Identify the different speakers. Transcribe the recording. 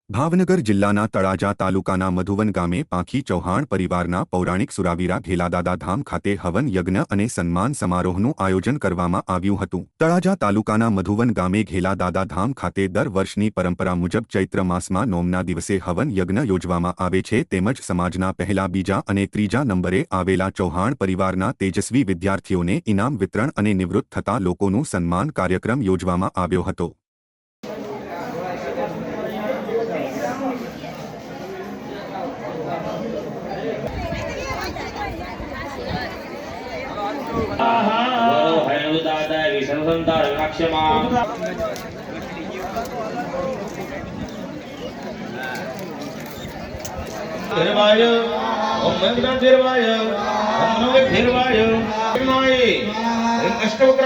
Speaker 1: ભાવનગર જિલ્લાના તળાજા તાલુકાના મધુવન ગામે પાંખી ચૌહાણ પરિવારના પૌરાણિક સુરાવીરા ઘેલાદાદા ધામ ખાતે હવન યજ્ઞ અને સન્માન સમારોહનું આયોજન કરવામાં આવ્યું હતું। તળાજા તાલુકાના મધુવન ગામે ઘેલાદાદા ધામ ખાતે દર વર્ષની પરંપરા મુજબ ચૈત્ર માસમાં નોમના દિવસે હવન યજ્ઞ યોજવામાં આવે છે તેમજ સમાજના પહેલા બીજા અને ત્રીજા નંબરે આવેલા ચૌહાણ પરિવારના તેજસ્વી વિદ્યાર્થીઓને ઇનામ વિતરણ અને નિવૃત્ત થતા લોકોનું સન્માન કાર્યક્રમ યોજવામાં આવ્યો હતો।
Speaker 2: અષ્ટવક્ર